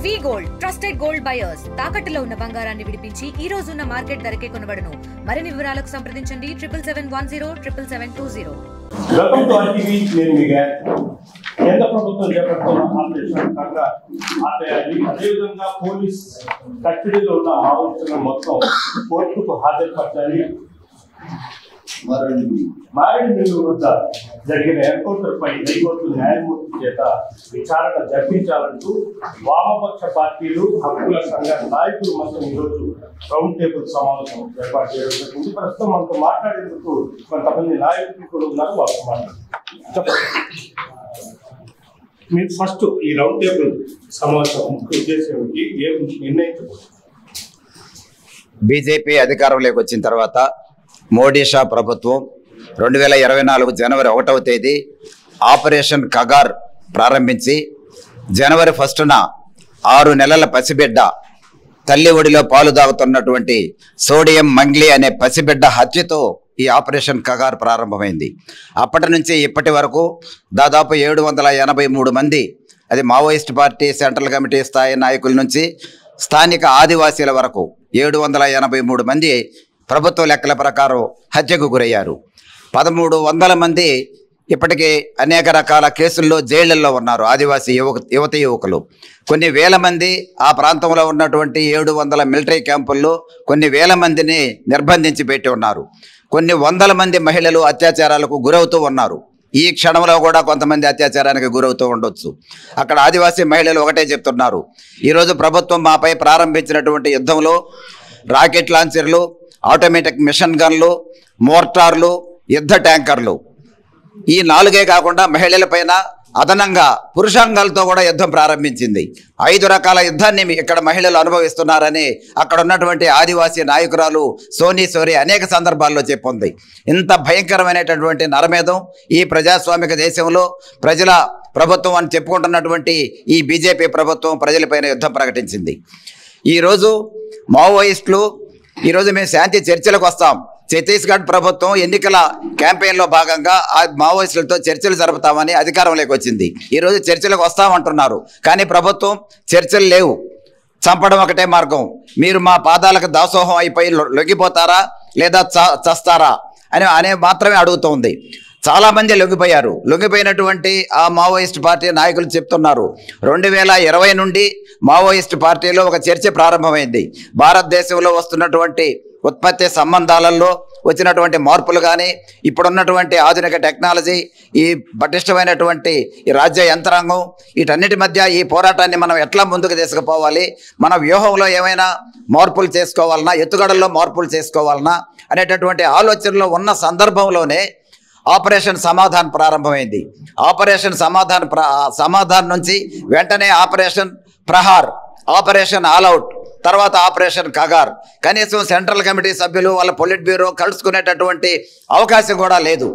వి gold trusted gold buyers తాకట్టులో ఉన్న బంగారాన్ని విడిపించి ఈ రోజు ఉన్న మార్కెట్ ధరకే కొనబడును. మరిన్ని వివరాలకు సంప్రదించండి 7710 కేంద్ర ప్రభుత్వం చేపడుతున్న ఆపరేషన్ అదేవిధంగా పోలీస్ కస్టడీలో ఉన్న మావోయిస్టులను మొత్తం కోర్టుకు హాజరుపరచాలి. మారేడుమిల్లి వద్ద జరిగిన ఎన్కౌంటర్ పై హైకోర్టు న్యాయమూర్తి చేత విచారణ జరిపించాలంటూ వామపక్ష పార్టీలు హక్కుల సంఘ నాయకులు మొత్తం ఈరోజు రౌండ్ టేబుల్ సమావేశం ఏర్పాటు చేయడం జరిగింది. ప్రస్తుతం మనతో మాట్లాడేందుకు కొంతమంది నాయకులు కూడా ఉన్నారు. వాళ్ళతో చెప్పండి, మీరు ఫస్ట్ ఈ రౌండ్ టేబుల్ సమావేశం ఉద్దేశం ఏం నిర్ణయించబోతున్నారు? బీజేపీ అధికారంలోకి వచ్చిన తర్వాత మోడీ షా ప్రభుత్వం 2024 జనవరి 1వ తేదీ ఆపరేషన్ కగార్ ప్రారంభించి జనవరి 1న 6 నెలల పసిబిడ్డ తల్లి ఒడిలో పాలు తాగుతున్నటువంటి సోడియం మంగ్లీ అనే పసిబిడ్డ హత్యతో ఈ ఆపరేషన్ కగార్ ప్రారంభమైంది. అప్పటి నుంచి ఇప్పటి వరకు దాదాపు 783 మంది, అది మావోయిస్ట్ పార్టీ సెంట్రల్ కమిటీ స్థాయి నాయకుల నుంచి స్థానిక ఆదివాసీల వరకు 783 మంది ప్రభుత్వ లెక్కల ప్రకారం హత్యకు గురయ్యారు. 1300 మంది ఇప్పటికీ అనేక రకాల కేసుల్లో జైళ్లలో ఉన్నారు. ఆదివాసీ యువతి యువకులు కొన్ని వేల మంది ఆ ప్రాంతంలో ఉన్నటువంటి 700 మిలిటరీ క్యాంపుల్లో కొన్ని వేల మందిని నిర్బంధించి పెట్టి ఉన్నారు. కొన్ని వందల మంది మహిళలు అత్యాచారాలకు గురవుతూ ఉన్నారు. ఈ క్షణంలో కూడా కొంతమంది అత్యాచారానికి గురవుతూ ఉండొచ్చు. అక్కడ ఆదివాసీ మహిళలు ఒకటే చెప్తున్నారు, ఈరోజు ప్రభుత్వం మాపై ప్రారంభించినటువంటి యుద్ధంలో రాకెట్ లాంచర్లు, ఆటోమేటిక్ మిషన్ గన్లు, మోర్టార్లు, యుద్ధ ట్యాంకర్లు, ఈ 4 కాకుండా మహిళలపైన అదనంగా పురుషాంగాలతో కూడా యుద్ధం ప్రారంభించింది. 5 రకాల యుద్ధాన్ని ఇక్కడ మహిళలు అనుభవిస్తున్నారని అక్కడ ఉన్నటువంటి ఆదివాసీ నాయకురాలు సోనీ సోరి అనేక సందర్భాల్లో చెప్పుంది. ఇంత భయంకరమైనటువంటి నరమేధం ఈ ప్రజాస్వామిక దేశంలో ప్రజల ప్రభుత్వం అని చెప్పుకుంటున్నటువంటి ఈ బీజేపీ ప్రభుత్వం ప్రజలపైన యుద్ధం ప్రకటించింది. ఈరోజు మావోయిస్టులు ఈరోజు మేము శాంతి చర్చలకు వస్తాం, ఛత్తీస్గఢ్ ప్రభుత్వం ఎన్నికల క్యాంపెయిన్లో భాగంగా ఆ మావోయిస్టులతో చర్చలు జరుపుతామని అధికారంలోకి వచ్చింది. ఈరోజు చర్చలకు వస్తామంటున్నారు, కానీ ప్రభుత్వం చర్చలు లేవు, చంపడం ఒకటే మార్గం. మీరు మా పాదాలకు దాసోహం అయిపోయి లొంగిపోతారా లేదా చస్తారా అనే మాత్రమే అడుగుతోంది. చాలామంది లొంగిపోయారు. లొంగిపోయినటువంటి ఆ మావోయిస్ట్ పార్టీ నాయకులు చెప్తున్నారు, 2020 నుండి మావోయిస్ట్ పార్టీలో ఒక చర్చ ప్రారంభమైంది. భారతదేశంలో వస్తున్నటువంటి ఉత్పత్తి సంబంధాలలో వచ్చినటువంటి మార్పులు కానీ, ఇప్పుడున్నటువంటి ఆధునిక టెక్నాలజీ, ఈ పటిష్టమైనటువంటి ఈ రాజ్య యంత్రాంగం, వీటన్నిటి మధ్య ఈ పోరాటాన్ని మనం ఎట్లా ముందుకు తీసుకుపోవాలి, మన వ్యూహంలో ఏమైనా మార్పులు చేసుకోవాలన్నా, ఎత్తుగడల్లో మార్పులు చేసుకోవాలన్నా అనేటటువంటి ఆలోచనలో ఉన్న సందర్భంలోనే ఆపరేషన్ సమాధాన్ ప్రారంభమైంది. ఆపరేషన్ సమాధాన్ నుంచి వెంటనే ఆపరేషన్ ప్రహార్, ఆపరేషన్ ఆల్అవుట్, తర్వాత ఆపరేషన్ కగార్. కనీసం సెంట్రల్ కమిటీ సభ్యులు వాళ్ళ పొలిట్ బ్యూరో కలుసుకునేటటువంటి అవకాశం కూడా లేదు.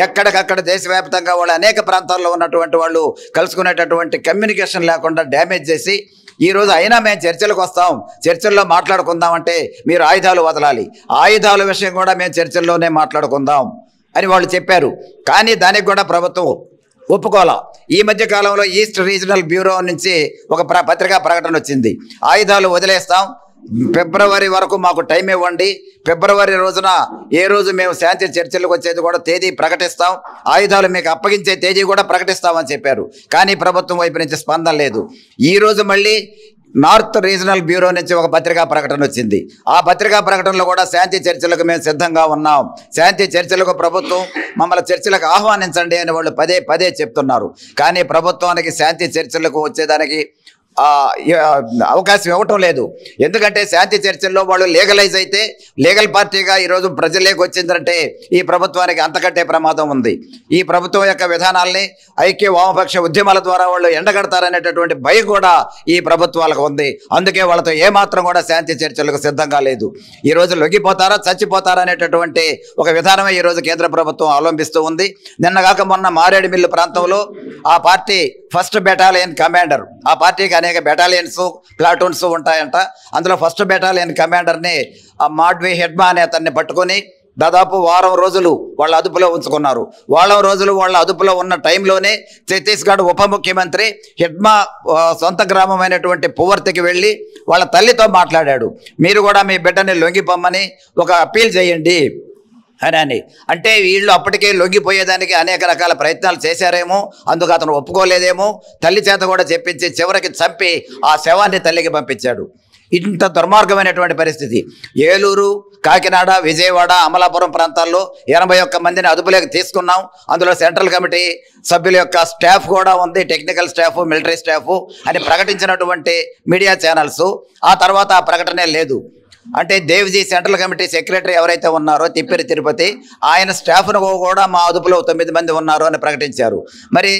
ఎక్కడికక్కడ దేశవ్యాప్తంగా వాళ్ళు అనేక ప్రాంతాల్లో ఉన్నటువంటి వాళ్ళు కలుసుకునేటటువంటి కమ్యూనికేషన్ లేకుండా డ్యామేజ్ చేసి ఈరోజు అయినా మేము చర్చలకు వస్తాం, చర్చల్లో మాట్లాడుకుందామంటే మీరు ఆయుధాలు వదలాలి, ఆయుధాల విషయం కూడా మేము చర్చల్లోనే మాట్లాడుకుందాం అని వాళ్ళు చెప్పారు. కానీ దానికి కూడా ప్రభుత్వం ఒప్పుకోలా. ఈ మధ్య కాలంలో ఈస్ట్ రీజనల్ బ్యూరో నుంచి ఒక పత్రికా ప్రకటన వచ్చింది, ఆయుధాలు వదిలేస్తాం, ఫిబ్రవరి వరకు మాకు టైం ఇవ్వండి, ఫిబ్రవరి రోజున ఏ రోజు మేము శాంతి చర్చలకు వచ్చేది కూడా తేదీ ప్రకటిస్తాం, ఆయుధాలు మీకు అప్పగించే తేదీ కూడా ప్రకటిస్తామని చెప్పారు. కానీ ప్రభుత్వం వైపు నుంచి స్పందన లేదు. ఈరోజు మళ్ళీ నార్త్ రీజనల్ బ్యూరో నుంచి ఒక పత్రికా ప్రకటన వచ్చింది. ఆ పత్రికా ప్రకటనలో కూడా శాంతి చర్చలకు మేము సిద్ధంగా ఉన్నాం, శాంతి చర్చలకు ప్రభుత్వం మమ్మల్ని చర్చలకు ఆహ్వానించండి అని వాళ్ళు పదే చెప్తున్నారు. కానీ ప్రభుత్వానికి శాంతి చర్చలకు వచ్చేదానికి అవకాశం ఇవ్వటం లేదు. ఎందుకంటే శాంతి చర్చల్లో వాళ్ళు లీగలైజ్ అయితే, లీగల్ పార్టీగా ఈరోజు ప్రజలేకి వచ్చిందంటే ఈ ప్రభుత్వానికి అంతకంటే ప్రమాదం ఉంది. ఈ ప్రభుత్వం యొక్క విధానాల్ని ఐక్య వామపక్ష ఉద్యమాల ద్వారా వాళ్ళు ఎండగడతారనేటటువంటి భయం కూడా ఈ ప్రభుత్వాలకు ఉంది. అందుకే వాళ్ళతో ఏమాత్రం కూడా శాంతి చర్చలకు సిద్ధంగా లేదు. ఈరోజు లొంగిపోతారా చచ్చిపోతారా అనేటటువంటి ఒక విధానమే ఈరోజు కేంద్ర ప్రభుత్వం అవలంబిస్తూ ఉంది. నిన్నగాక మొన్న మారేడుమిల్లి ప్రాంతంలో ఆ పార్టీ ఫస్ట్ బెటాలియన్ కమాండర్, ఆ పార్టీకి అనేక బెటాలియన్స్ ప్లాటూన్స్ ఉంటాయంట, అందులో ఫస్ట్ బెటాలియన్ కమాండర్ని మాడ్వి హెడ్మా అనే అతన్ని పట్టుకొని దాదాపు వారం రోజులు వాళ్ళ అదుపులో ఉంచుకున్నారు. వారం రోజులు వాళ్ళ అదుపులో ఉన్న టైంలోనే ఛత్తీస్గఢ్ ఉప ముఖ్యమంత్రి హిడ్మా సొంత గ్రామమైనటువంటి పువర్తికి వెళ్ళి వాళ్ళ తల్లితో మాట్లాడాడు. మీరు కూడా మీ బిడ్డని లొంగిపోమ్మని ఒక అప్పీల్ చేయండి అని. అంటే వీళ్ళు అప్పటికే లొంగిపోయేదానికి అనేక రకాల ప్రయత్నాలు చేశారేమో, అందుకు అతను ఒప్పుకోలేదేమో. తల్లి చేత కూడా చెప్పించి చివరికి చంపి ఆ శవాన్ని తల్లికి పంపించాడు. ఇంత దుర్మార్గమైనటువంటి పరిస్థితి. ఏలూరు, కాకినాడ, విజయవాడ, అమలాపురం ప్రాంతాల్లో 81 మందిని అదుపులోకి తీసుకున్నాం. అందులో సెంట్రల్ కమిటీ సభ్యుల యొక్క స్టాఫ్ కూడా ఉంది, టెక్నికల్ స్టాఫ్, మిలిటరీ స్టాఫ్ అని ప్రకటించినటువంటి మీడియా ఛానల్స్. ఆ తర్వాత ఆ ప్రకటనే లేదు. అంటే దేవ్జీ సెంట్రల్ కమిటీ సెక్రటరీ ఎవరైతే ఉన్నారో తిప్పిరి తిరుపతి, ఆయన స్టాఫ్ను కూడా మా అదుపులో 9 మంది ఉన్నారు అని ప్రకటించారు. మరి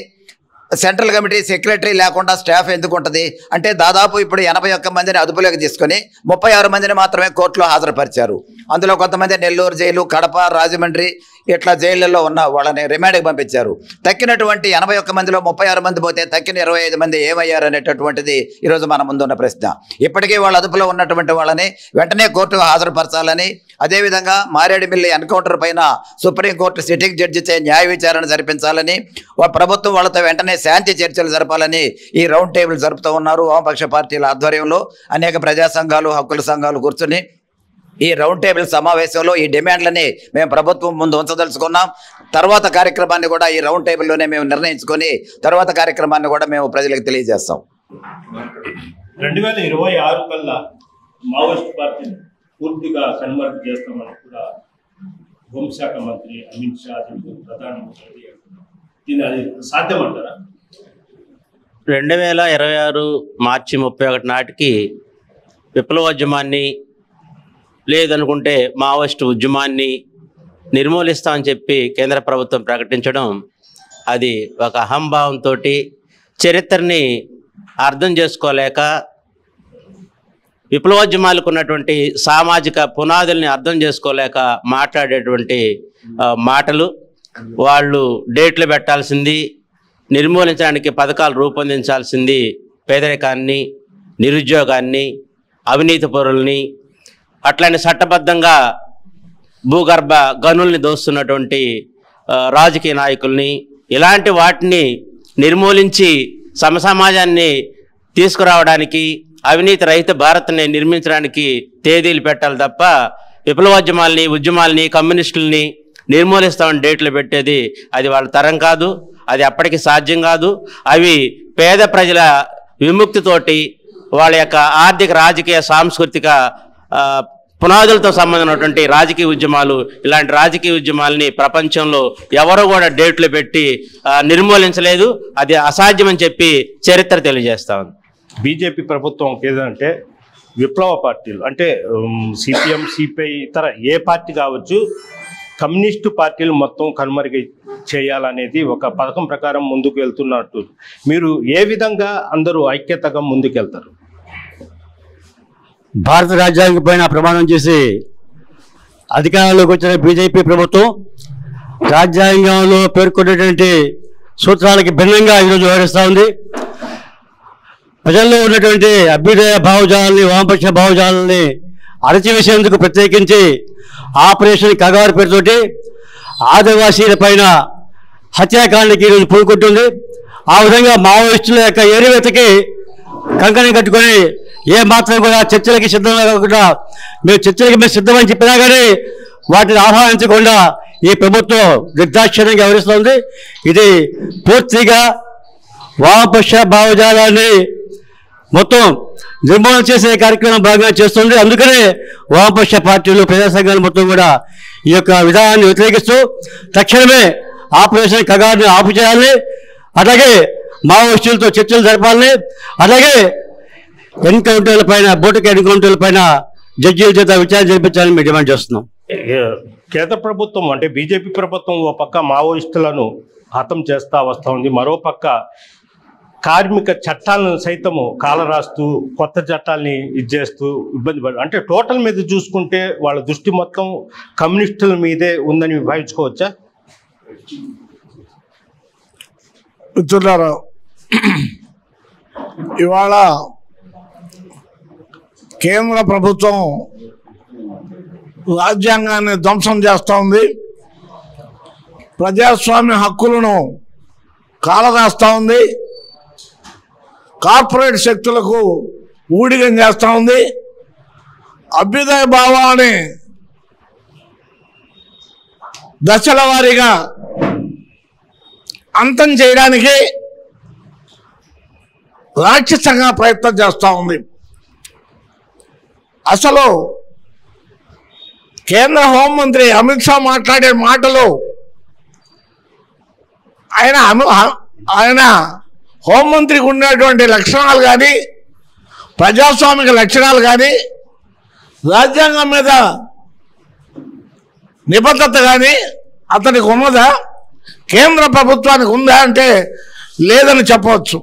సెంట్రల్ కమిటీ సెక్రటరీ లేకుండా స్టాఫ్ ఎందుకు ఉంటుంది అంటే దాదాపు ఇప్పుడు 81 మందిని అదుపులోకి తీసుకొని 36 మందిని మాత్రమే కోర్టులో హాజరుపరిచారు. అందులో కొంతమంది నెల్లూరు జైలు, కడప, రాజమండ్రి ఇట్లా జైళ్ళల్లో ఉన్న వాళ్ళని రిమాండ్కి పంపించారు. తక్కినటువంటి 81 మందిలో 36 మంది పోతే తక్కిన 25 మంది ఏమయ్యారు అనేటటువంటిది ఈరోజు మన ముందున్న ప్రశ్న. ఇప్పటికీ వాళ్ళ అదుపులో ఉన్నటువంటి వాళ్ళని వెంటనే కోర్టుకు హాజరుపరచాలని, అదేవిధంగా మారేడుమిల్లి ఎన్కౌంటర్ పైన సుప్రీంకోర్టు సిట్టింగ్ జడ్జిచే న్యాయ విచారణ జరిపించాలని, ప్రభుత్వం వాళ్ళతో వెంటనే శాంతి చర్చలు జరపాలని ఈ రౌండ్ టేబుల్ జరుపుతూ ఉన్నారు. వామపక్ష పార్టీల ఆధ్వర్యంలో అనేక ప్రజా సంఘాలు, హక్కుల సంఘాలు కూర్చుని ఈ రౌండ్ టేబుల్ సమావేశంలో ఈ డిమాండ్లని మేము ప్రభుత్వం ముందు ఉంచదలుచుకున్నాం. తర్వాత కార్యక్రమాన్ని కూడా ఈ రౌండ్ టేబుల్లోనే మేము నిర్ణయించుకొని తర్వాత కార్యక్రమాన్ని కూడా మేము ప్రజలకు తెలియజేస్తాం. 2026 కల్లా మావోయిస్ట్ పార్టీని పూర్తిగా కన్వర్ట్ చేస్తామని కూడా హోంశాఖ మంత్రి అమిత్ షా ప్రధానమంత్రి దీన్ని అది సాధ్యమంటారా? 2026 మార్చి 31 నాటికి విప్లవోద్యమాన్ని లేదనుకుంటే మావోయిస్టు ఉద్యమాన్ని నిర్మూలిస్తామని చెప్పి కేంద్ర ప్రభుత్వం ప్రకటించడం అది ఒక అహంభావంతో చరిత్రని అర్థం చేసుకోలేక విప్లవోద్యమాలకు ఉన్నటువంటి సామాజిక పునాదుల్ని అర్థం చేసుకోలేక మాట్లాడేటువంటి మాటలు. వాళ్ళు డేట్లు పెట్టాల్సింది, నిర్మూలించడానికి పథకాలు రూపొందించాల్సింది పేదరికాన్ని, నిరుద్యోగాన్ని, అవినీతి పరుల్ని, అట్లనే చట్టబద్ధంగా భూగర్భ గనుల్ని దోస్తున్నటువంటి రాజకీయ నాయకుల్ని, ఇలాంటి వాటిని నిర్మూలించి సమసమాజాన్ని తీసుకురావడానికి, అవినీతి రహిత భారత్ని నిర్మించడానికి తేదీలు పెట్టాలి తప్ప విప్లవోద్యమాల్ని, ఉద్యమాల్ని, కమ్యూనిస్టుల్ని నిర్మూలిస్తామని డేట్లు పెట్టేది అది వాళ్ళ తరం కాదు, అది అప్పటికి సాధ్యం కాదు. అవి పేద ప్రజల విముక్తితోటి వాళ్ళ యొక్క ఆర్థిక, రాజకీయ, సాంస్కృతిక పునాదులతో సంబంధించినటువంటి రాజకీయ ఉద్యమాలు. ఇలాంటి రాజకీయ ఉద్యమాలని ప్రపంచంలో ఎవరు కూడా డేట్లు పెట్టి నిర్మూలించలేదు. అది అసాధ్యమని చెప్పి చరిత్ర తెలియజేస్తా ఉంది. బీజేపీ ప్రభుత్వం ఏదంటే విప్లవ పార్టీలు అంటే సిపిఎం, సిపిఐ, ఇతర ఏ పార్టీ కావచ్చు, కమ్యూనిస్టు పార్టీలు మొత్తం కనుమరుగు చేయాలనేది ఒక పథకం ప్రకారం ముందుకు వెళ్తున్నట్టు మీరు ఏ విధంగా అందరూ ఐక్యతగా ముందుకెళ్తారు? భారత రాజ్యాంగం పైన ప్రమాణం చేసి అధికారంలోకి వచ్చిన బీజేపీ ప్రభుత్వం రాజ్యాంగంలో పేర్కొన్నటువంటి సూత్రాలకి భిన్నంగా ఈరోజు వ్యవహరిస్తూ ఉంది. ప్రజల్లో ఉన్నటువంటి అభ్యుదయ భావజాలని, వామపక్ష భావజాలని అణచివేసేందుకు ప్రత్యేకించి ఆపరేషన్ కగారు పేరుతోటి ఆదివాసీల పైన హత్యాకాండకి ఈరోజు పూనుకుంటుంది. ఆ విధంగా మావోయిస్టుల యొక్క ఏరివేతకి కంకణం కట్టుకొని ఏ మాత్రం కూడా చర్చలకి సిద్ధంగా కాకుండా మేము చర్చలకి మేము సిద్ధమని చెప్పినా కానీ వాటిని ఆహ్వానించకుండా ఈ ప్రభుత్వం నిర్దాక్షిణ్యంగా వ్యవహరిస్తోంది. ఇది పూర్తిగా వామపక్ష భావజాలాన్ని మొత్తం నిర్మూలన చేసే కార్యక్రమం భాగంగా చేస్తుంది. అందుకనే వామపక్ష పార్టీలు, ప్రజా సంఘాలు మొత్తం కూడా ఈ యొక్క విధానాన్ని వ్యతిరేకిస్తూ తక్షణమే ఆపరేషన్ కగారుని ఆపు చేయాలి, అలాగే మావోయిస్టులతో చర్చలు జరపాలని, అలాగే ఎన్కౌంటర్ల పైన, బోటక ఎన్కౌంటర్ల పైన జడ్జీల చేత విచారణ జరిపించాలని మేము డిమాండ్ చేస్తున్నాం. కేంద్ర ప్రభుత్వం అంటే బీజేపీ ప్రభుత్వం ఓ పక్క మావోయిస్టులను హతం చేస్తా వస్తూ ఉంది, మరో పక్క కార్మిక చట్టాలను సైతము కాలరాస్తూ కొత్త చట్టాలని ఇచ్చేస్తూ ఇబ్బంది పడు అంటే టోటల్ మీద చూసుకుంటే వాళ్ళ దృష్టి మొత్తం కమ్యూనిస్టుల మీదే ఉందని భావించుకోవచ్చా? మిత్రులారా, ఇవాళ కేంద్ర ప్రభుత్వం రాజ్యాంగాన్ని ధ్వంసం చేస్తూ ఉంది, ప్రజాస్వామ్య హక్కులను కాలరాస్తూ ఉంది, కార్పొరేట్ శక్తులకు ఊడిగం చేస్తూ ఉంది, అభ్యుదయ భావాన్ని దశల వారీగా అంతం చేయడానికి రాక్షసంగా ప్రయత్నం చేస్తూ ఉంది. అసలు కేంద్ర హోంమంత్రి అమిత్ షా మాట్లాడే మాటలు ఆయన హోంమంత్రికి ఉన్నటువంటి లక్షణాలు కానీ, ప్రజాస్వామిక లక్షణాలు కానీ, రాజ్యాంగం మీద నిబద్ధత కానీ అతనికి ఉన్నదా, కేంద్ర ప్రభుత్వానికి ఉందా అంటే లేదని చెప్పవచ్చు.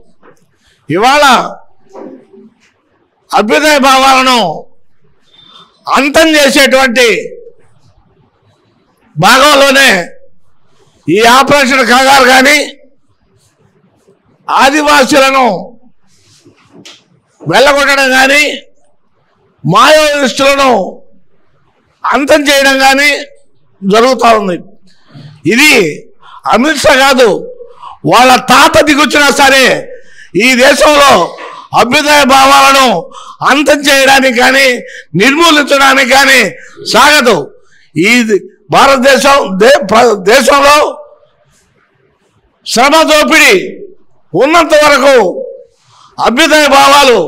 ఇవాళ అభ్యుదయ భావాలను అంతం చేసేటువంటి భాగంలోనే ఈ ఆపరేషన్ కగారు కానీ, ఆదివాసీలను వెళ్ళగొట్టడం కానీ, మాయోయిస్టులను అంతం చేయడం కానీ జరుగుతూ ఉంది. ఇది అమిత్ షా కాదు, వాళ్ళ తాత దిగొచ్చినా సరే ఈ దేశంలో అభ్యుదయ భావాలను అంతం చేయడానికి కానీ, నిర్మూలించడానికి కానీ సాగదు. ఈ దేశంలో శ్రమ దోపిడీ ఉన్నంత వరకు అభ్యుదయ భావాలు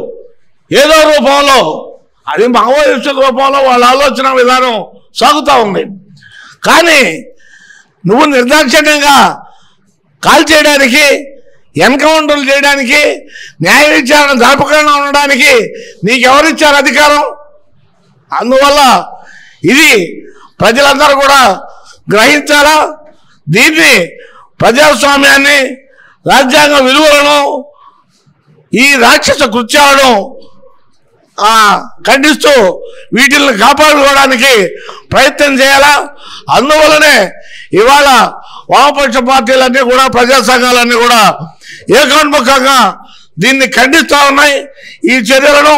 ఏదో రూపంలో, అది మావోయిస్టుల రూపంలో వాళ్ళ ఆలోచన విధానం సాగుతూ ఉంది. కానీ నువ్వు నిర్దాక్షిణ్యంగా కాల్ చేయడానికి, ఎన్కౌంటర్లు చేయడానికి, న్యాయ విచారణ జరపకుండా ఉండడానికి నీకెవరిచ్చారు అధికారం? అందువల్ల ఇది ప్రజలందరూ కూడా గ్రహించాలా. దీన్ని ప్రజాస్వామ్యాన్ని, రాజ్యాంగ విలువలను, ఈ రాక్షస కృత్యాలను ఖండిస్తూ వీటిని కాపాడుకోవడానికి ప్రయత్నం చేయాలా. అందువల్లనే ఇవాళ వామపక్ష పార్టీలన్నీ కూడా, ప్రజా సంఘాలన్నీ కూడా ఏకోన్ముఖంగా దీన్ని ఖండిస్తూ ఉన్నాయి. ఈ చర్యలను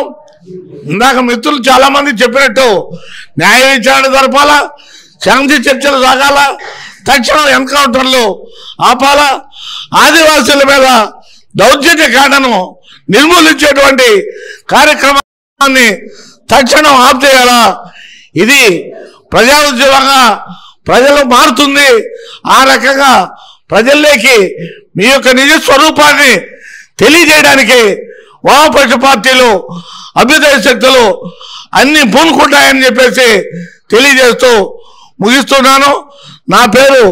ఇందాక మిత్రులు చాలా మంది చెప్పినట్టు న్యాయ విచారణ జరపాలా, శాంతి చర్చలు సాగాల, తక్షణం ఎన్కౌంటర్లు ఆపాలా, ఆదివాసుల మీద దౌర్జన్య కాండను నిర్మూలించేటువంటి కార్యక్రమాన్ని తక్షణం ఆప్ చేయాలా. ఇది ప్రజా ఉద్యమంగా ప్రజలు మారుతుంది. ఆ రకంగా ప్రజల్లోకి మీ యొక్క నిజ స్వరూపాన్ని తెలియజేయడానికి వామపక్ష పార్టీలు, అభ్యుదయ శక్తులు అన్ని పూనుకుంటాయని చెప్పేసి తెలియజేస్తూ ముగిస్తున్నాను. నా పేరు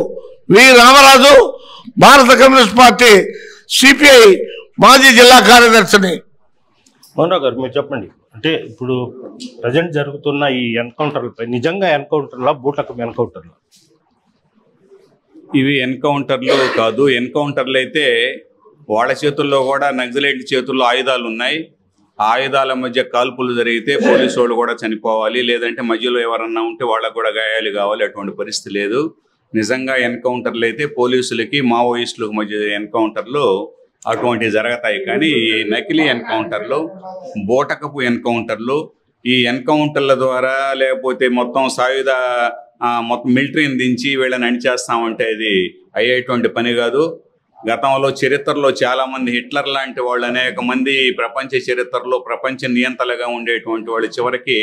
వి రామరాజు, భారత కమ్యూనిస్ట్ పార్టీ సిపిఐ మాజీ జిల్లా కార్యదర్శిని. మోహన్ గారు మీరు చెప్పండి, అంటే ఇప్పుడు ప్రజెంట్ జరుగుతున్న ఈ ఎన్కౌంటర్లపై నిజంగా ఎన్కౌంటర్లా, బూటకం ఎన్కౌంటర్లా? ఇవి ఎన్కౌంటర్లు కాదు. ఎన్కౌంటర్లు అయితే వాళ్ళ చేతుల్లో కూడా, నక్సలైట్ల చేతుల్లో ఆయుధాలు ఉన్నాయి. ఆ ఆయుధాల మధ్య కాల్పులు జరిగితే పోలీసు వాళ్ళు కూడా చనిపోవాలి, లేదంటే మధ్యలో ఎవరన్నా ఉంటే వాళ్ళకు కూడా గాయాలు కావాలి. అటువంటి పరిస్థితి లేదు. నిజంగా ఎన్కౌంటర్లు అయితే పోలీసులకి మావోయిస్టులకు మధ్య ఎన్కౌంటర్లు అటువంటివి జరుగుతాయి. కానీ ఈ నకిలీ ఎన్కౌంటర్లు, బూటకపు ఎన్కౌంటర్లు, ఈ ఎన్కౌంటర్ల ద్వారా లేకపోతే మొత్తం సాయుధ మొత్తం మిలిటరీని దించి వీళ్ళని అణిచేస్తామంటే అది అయ్యేటువంటి పని కాదు. గతంలో చరిత్రలో చాలామంది, హిట్లర్ లాంటి వాళ్ళు అనేక మంది ప్రపంచ చరిత్రలో ప్రపంచ నియంతలుగా ఉండేటువంటి వాళ్ళు చివరికి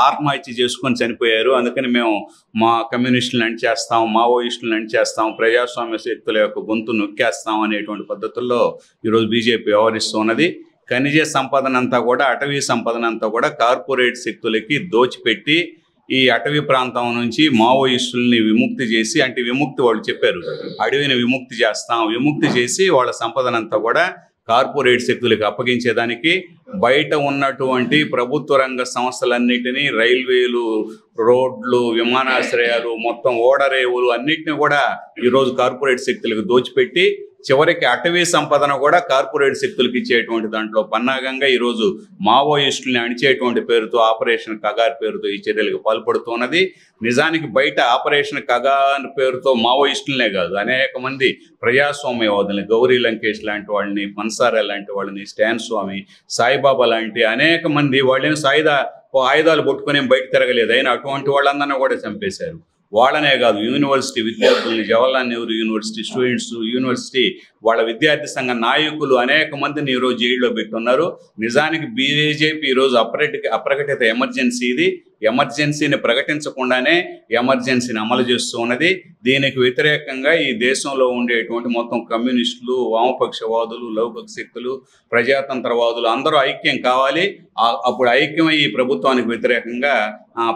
ఆత్మహత్య చేసుకొని చనిపోయారు. అందుకని మేము మా కమ్యూనిస్టులను అణిచేస్తాం, మావోయిస్టులను అణిచేస్తాం, ప్రజాస్వామ్య శక్తుల యొక్క గొంతు నొక్కేస్తాం అనేటువంటి పద్ధతుల్లో ఈరోజు బీజేపీ వ్యవహరిస్తున్నది. ఖనిజ సంపదన అంతా కూడా, అటవీ సంపదన అంతా కూడా కార్పొరేట్ శక్తులకి దోచిపెట్టి ఈ అటవీ ప్రాంతం నుంచి మావోయిస్టుల్ని విముక్తి చేసి, అంటే విముక్తి వాళ్ళు చెప్పారు, అడవిని విముక్తి చేస్తాం, విముక్తి చేసి వాళ్ళ సంపదనంతా కూడా కార్పొరేట్ శక్తులకు అప్పగించేదానికి బయట ఉన్నటువంటి ప్రభుత్వ రంగ సంస్థలన్నిటినీ, రైల్వేలు, రోడ్లు, విమానాశ్రయాలు, మొత్తం ఓడరేవులు అన్నిటిని కూడా ఈరోజు కార్పొరేట్ శక్తులకు దోచిపెట్టి చివరికి అటవీ సంపదన కూడా కార్పొరేట్ శక్తులకు ఇచ్చేటువంటి దాంట్లో పన్నాగంగా ఈరోజు మావోయిస్టుల్ని అణిచేటువంటి పేరుతో, ఆపరేషన్ కగార్ పేరుతో ఈ చర్యలకు పాల్పడుతున్నది. నిజానికి బయట ఆపరేషన్ కగార్ పేరుతో మావోయిస్టులనే కాదు, అనేక మంది ప్రజాస్వామ్యవాదుల్ని, గౌరీ లంకేష్ లాంటి వాళ్ళని, మన్సారా లాంటి వాళ్ళని, స్టాన్ స్వామి, సాయిబాబా లాంటి అనేక మంది వాళ్ళని సాయుధ ఆయుధాలు పట్టుకుని బయట తిరగలేదు. అయినా అటువంటి వాళ్ళందరినీ కూడా చంపేశారు. వాళ్ళనే కాదు, యూనివర్సిటీ విద్యార్థుల్ని, Jawaharlal Nehru university students, university వాళ్ళ విద్యార్థి సంఘ నాయకులు అనేక మందిని ఈరోజు జైల్లో పెట్టున్నారు. నిజానికి బీజేపీ ఈరోజు అప్రకటిత ఎమర్జెన్సీ, ఇది ఎమర్జెన్సీని ప్రకటించకుండానే ఎమర్జెన్సీని అమలు చేస్తూ ఉన్నది. దీనికి వ్యతిరేకంగా ఈ దేశంలో ఉండేటువంటి మొత్తం కమ్యూనిస్టులు, వామపక్షవాదులు, లౌకిక శక్తులు, ప్రజాతంత్రవాదులు అందరూ ఐక్యం కావాలి. అప్పుడు ఐక్యమై ఈ ప్రభుత్వానికి వ్యతిరేకంగా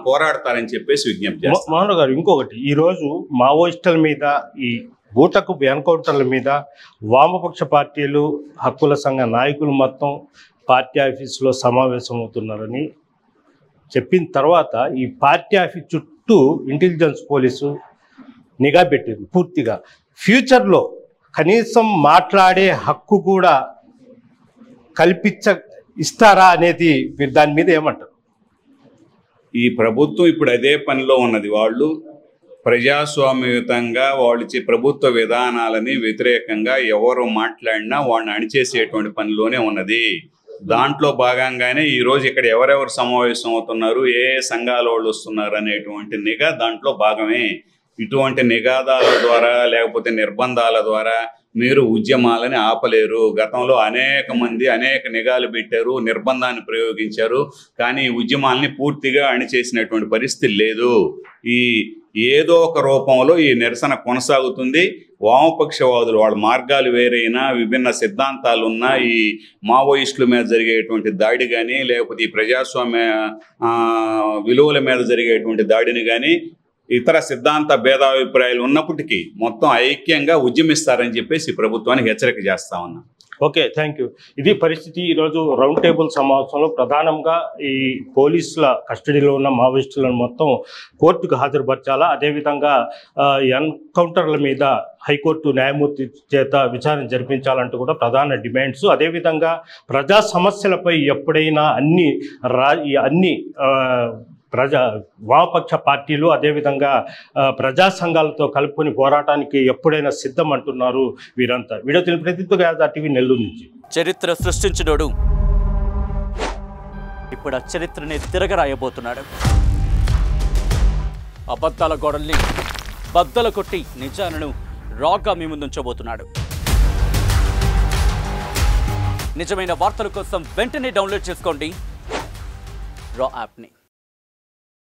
పోరాడతారని చెప్పేసి విజ్ఞప్తి చేస్తారు. మోహన్ గారు, ఇంకొకటి, ఈరోజు మావోయిస్టుల మీద, ఈ బూటకు ఎన్కౌంటర్ల మీద వామపక్ష పార్టీలు, హక్కుల సంఘ నాయకులు మొత్తం పార్టీ ఆఫీసులో సమావేశమవుతున్నారని చెప్పిన తర్వాత ఈ పార్టీ ఆఫీస్ చుట్టూ ఇంటెలిజెన్స్ పోలీసు నిఘా పెట్టింది పూర్తిగా. ఫ్యూచర్లో కనీసం మాట్లాడే హక్కు కూడా ఇస్తారా అనేది మీరు దాని మీద ఏమంటారు? ఈ ప్రభుత్వం ఇప్పుడు అదే పనిలో ఉన్నది. వాళ్ళు ప్రజాస్వామ్యయుతంగా వాళ్ళు ప్రభుత్వ విధానాలని వ్యతిరేకంగా ఎవరు మాట్లాడినా వాళ్ళని అణిచేసేటువంటి పనిలోనే ఉన్నది. దాంట్లో భాగంగానే ఈరోజు ఇక్కడ ఎవరెవరు సమావేశం అవుతున్నారు, ఏ సంఘాల వాళ్ళు వస్తున్నారు అనేటువంటి నిఘా దాంట్లో భాగమే. ఇటువంటి నిఘాదాల ద్వారా లేకపోతే నిర్బంధాల ద్వారా మీరు ఉద్యమాలని ఆపలేరు. గతంలో అనేక మంది అనేక నిఘాలు పెట్టారు, నిర్బంధాన్ని ప్రయోగించారు, కానీ ఉద్యమాలని పూర్తిగా అణిచేసినటువంటి పరిస్థితి లేదు. ఏదో ఒక రూపంలో ఈ నిరసన కొనసాగుతుంది. వామపక్షవాదులు వాళ్ళ మార్గాలు వేరైనా, విభిన్న సిద్ధాంతాలు ఉన్న ఈ మావోయిస్టుల మీద జరిగేటువంటి దాడి కానీ, లేకపోతే ఈ ప్రజాస్వామ్య విలువల మీద జరిగేటువంటి దాడిని కానీ, ఇతర సిద్ధాంత భేదాభిప్రాయాలు ఉన్నప్పటికీ మొత్తం ఐక్యంగా ఉద్యమిస్తారని చెప్పేసి ప్రభుత్వానికి హెచ్చరిక చేస్తా ఉన్నాం. Okay, thank you. ఇది పరిస్థితి. ఈరోజు రౌండ్ టేబుల్ సమావేశంలో ప్రధానంగా ఈ పోలీసుల కస్టడీలో ఉన్న మావోయిస్టులను మొత్తం కోర్టుకు హాజరుపరచాలా, అదేవిధంగా ఎన్కౌంటర్ల మీద హైకోర్టు న్యాయమూర్తి చేత విచారణ జరిపించాలంటూ కూడా ప్రధాన డిమాండ్స్. అదేవిధంగా ప్రజా సమస్యలపై ఎప్పుడైనా అన్ని వామపక్ష పార్టీలు, అదేవిధంగా ప్రజా సంఘాలతో కలుపుకొని పోరాటానికి ఎప్పుడైనా సిద్ధం అంటున్నారు వీరంతా. వీడియో తెలిపి ప్రతిత్తుగా టీవీ నెల్లూరు నుంచి. చరిత్ర సృష్టించినోడు ఇప్పుడు ఆ చరిత్రని తిరగరాయబోతున్నాడు. అబద్ధాల గోడల్ని బద్దల కొట్టి నిజాలను రాగా మీ ముందుంచబోతున్నాడు. నిజమైన వార్తల కోసం వెంటనే డౌన్లోడ్ చేసుకోండి రా యాప్ని.